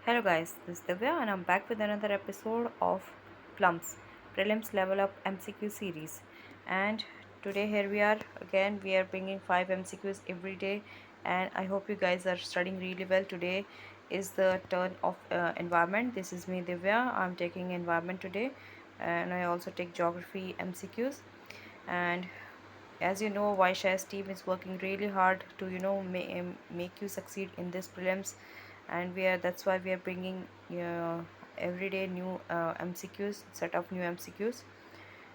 Hello guys, this is Divya and I'm back with another episode of Plums Prelims Level Up MCQ series. And today here we are again. We are bringing 5 MCQs every day, and I hope you guys are studying really well. Today is the turn of environment. This is me Divya. I'm taking environment today, and I also take geography MCQs. And as you know, Vysh IAS team is working really hard to make you succeed in this prelims, and that's why we are bringing every day new MCQs, set of new MCQs.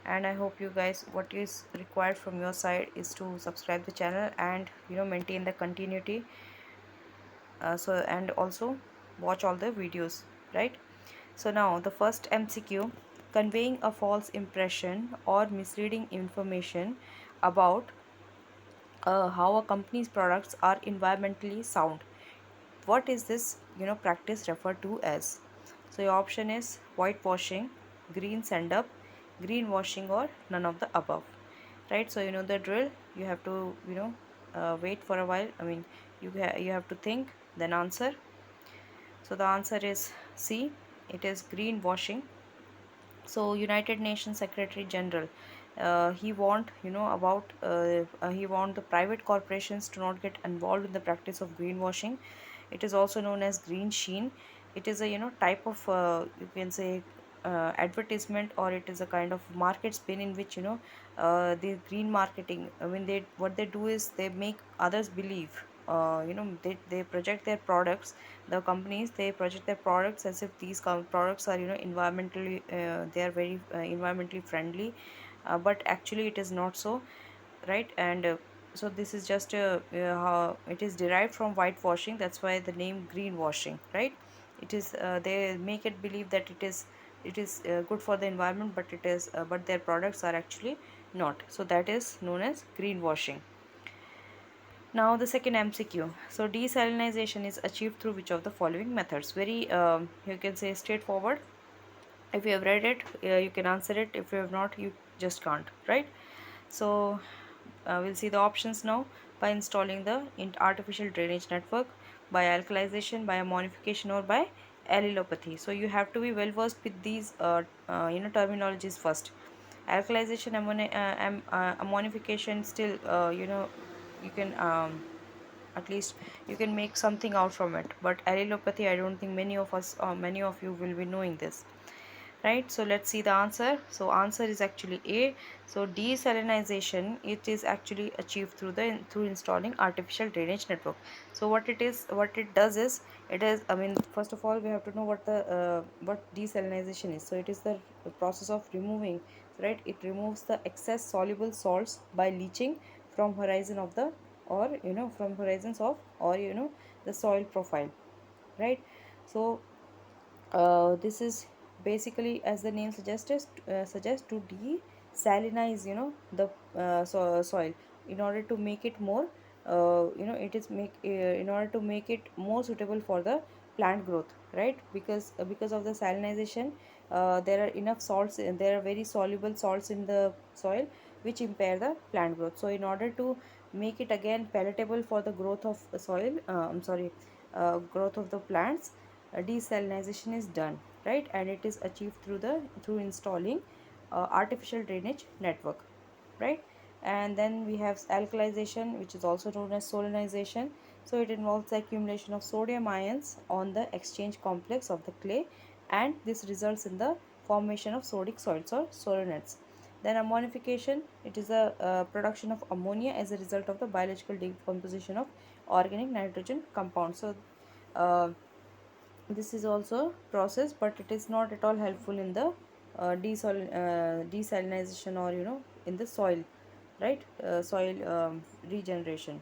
And I hope you guys, what is required from your side is to subscribe the channel and maintain the continuity, and also watch all the videos, right? So now the first MCQ: conveying a false impression or misleading information about how a company's products are environmentally sound. What is this practice referred to as? So your option is whitewashing, green send up, greenwashing, or none of the above, right? So you know the drill. You have to wait for a while. I mean, you have to think, then answer. So the answer is C. It is greenwashing. So United Nations Secretary General, he want about he want the private corporations to not get involved in the practice of greenwashing. It is also known as green sheen. It is a type of you can say advertisement, or it is a kind of market spin in which the green marketing, I mean, they what they do is they make others believe, they project their products. The companies, they project their products as if these products are environmentally, they are very environmentally friendly, but actually it is not so, right? And so this is just how it is derived from whitewashing. That's why the name greenwashing, right? It is they make it believe that it is good for the environment, but it is but their products are actually not. So that is known as greenwashing. Now the second MCQ. So desalinization is achieved through which of the following methods? Very you can say straightforward. If you have read it, you can answer it. If you have not, you just can't, right? So we'll see the options now. By installing the artificial drainage network, by alkalization, by ammonification, or by allelopathy. So you have to be well versed with these terminologies first. Alkalization, ammonification, still you can at least you can make something out from it, but allelopathy, I don't think many of us or many of you will be knowing this, right? So let's see the answer. So answer is actually A. So desalinization, it is actually achieved through installing artificial drainage network. So what it does is, it is, I mean, first of all we have to know what desalinization is. So it is the process of removing, right? It removes the excess soluble salts by leaching from horizon of the, or from horizons of, or the soil profile, right? So this is basically, as the name suggests, to desalinize the soil, in order to make it more it is make in order to make it more suitable for the plant growth, right? Because of the salinization, there are enough salts, and there are very soluble salts in the soil, which impair the plant growth. So in order to make it again palatable for the growth of the soil, I'm sorry, growth of the plants, desalinization is done, right? And it is achieved through installing artificial drainage network, right? And then we have alkalization, which is also known as salinization. So it involves the accumulation of sodium ions on the exchange complex of the clay, and this results in the formation of sodic soils or solenoids. Then ammonification, it is a production of ammonia as a result of the biological decomposition of organic nitrogen compounds. So uh, this is also process, but it is not at all helpful in the desalinization, or in the soil, right? Soil regeneration.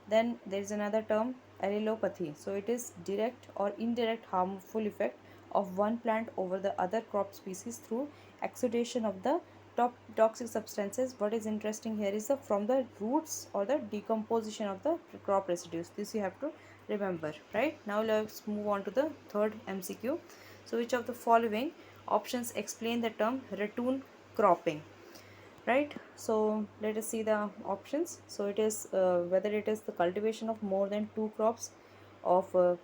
Then there is another term, allelopathy. So it is direct or indirect harmful effect of one plant over the other crop species through exudation of the toxic substances. What is interesting here is from the roots or the decomposition of the crop residues. This you have to remember, right? Now let's move on to the third MCQ. So which of the following options explain the term ratoon cropping, right? So let us see the options. So it is whether it is the cultivation of more than two crops of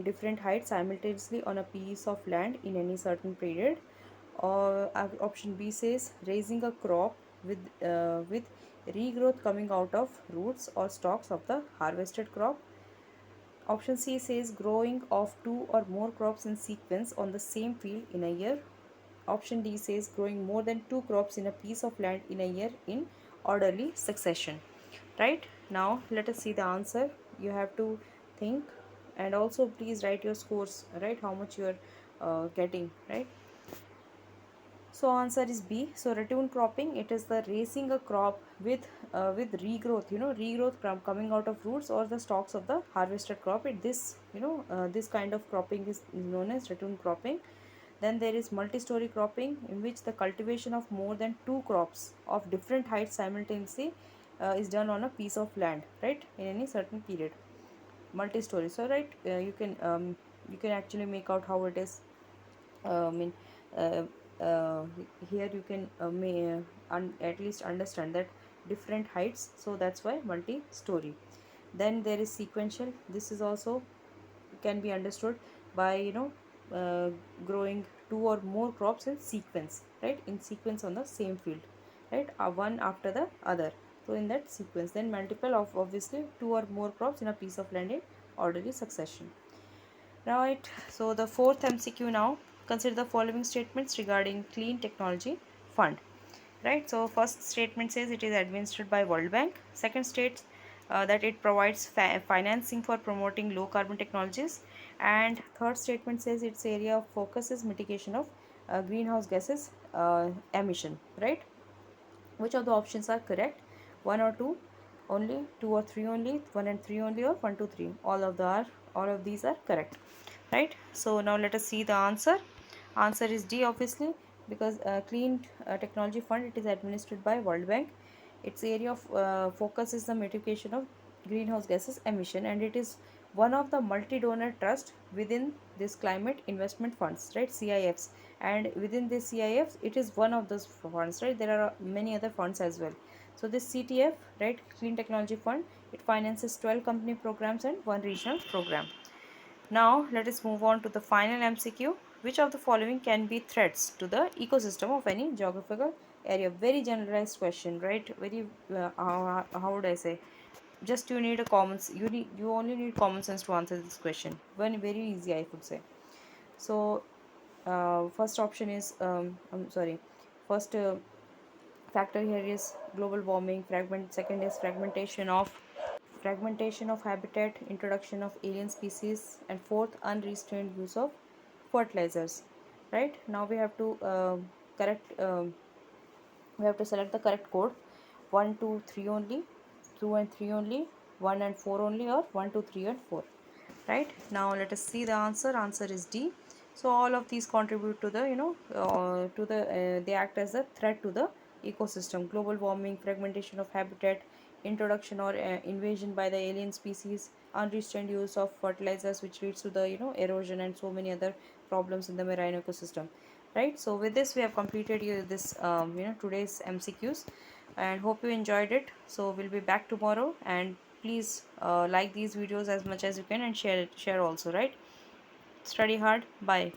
different heights simultaneously on a piece of land in any certain period. Or option B says raising a crop with regrowth coming out of roots or stalks of the harvested crop. Option C says growing of two or more crops in sequence on the same field in a year. Option D says growing more than two crops in a piece of land in a year in orderly succession. Right, now let us see the answer. You have to think, and also please write your scores, right, how much you are getting, right. So answer is B. So return cropping, it is the raising a crop with regrowth, regrowth coming out of roots or the stalks of the harvested crop. This kind of cropping is known as return cropping. Then there is multi-story cropping, in which the cultivation of more than two crops of different heights simultaneously is done on a piece of land, right, in any certain period. Multi-story. So right, you can actually make out how it is. I mean, uh, uh, here you can at least understand that different heights. So that's why multi-story. Then there is sequential. This is also can be understood by uh, growing two or more crops in sequence, right, in sequence on the same field, right, one after the other. So in that sequence, then multiple of obviously two or more crops in a piece of land in orderly succession. Right, so the fourth MCQ now. Consider the following statements regarding clean technology fund. Right, so first statement says it is administered by World Bank. Second states that it provides financing for promoting low carbon technologies. And third statement says its area of focus is mitigation of greenhouse gases emission. Right, which of the options are correct? One or two only, two or three only, one and three only, or one, two, three? All of these are correct. Right. So now let us see the answer. Answer is D, obviously, because Clean Technology Fund, it is administered by World Bank. Its area of focus is the mitigation of greenhouse gases emission, and it is one of the multi-donor trust within this climate investment funds, right, CIFs. And within this CIFs, it is one of those funds, right. There are many other funds as well. So this CTF, right, Clean Technology Fund, it finances 12 company programs and one regional program. Now let us move on to the final MCQ. Which of the following can be threats to the ecosystem of any geographical area? Very generalized question, right? Very how would I say? Just you need a you only need common sense to answer this question. One very easy, I would say. So first option is I'm sorry. First factor here is global warming. Second is fragmentation of habitat, introduction of alien species, and fourth, unrestrained use of fertilizers. Right, now we have to correct we have to select the correct code. 1 2 3 only, 2 and 3 only, 1 and 4 only, or 1 2 3 and 4. Right, now let us see the answer. Answer is D. So all of these contribute to the they act as a threat to the ecosystem. Global warming, fragmentation of habitat, introduction or invasion by the alien species, unrestrained use of fertilizers, which leads to the erosion and so many other problems in the marine ecosystem. Right, so with this we have completed this today's MCQs, and hope you enjoyed it. So we'll be back tomorrow, and please like these videos as much as you can, and share also, right. Study hard. Bye.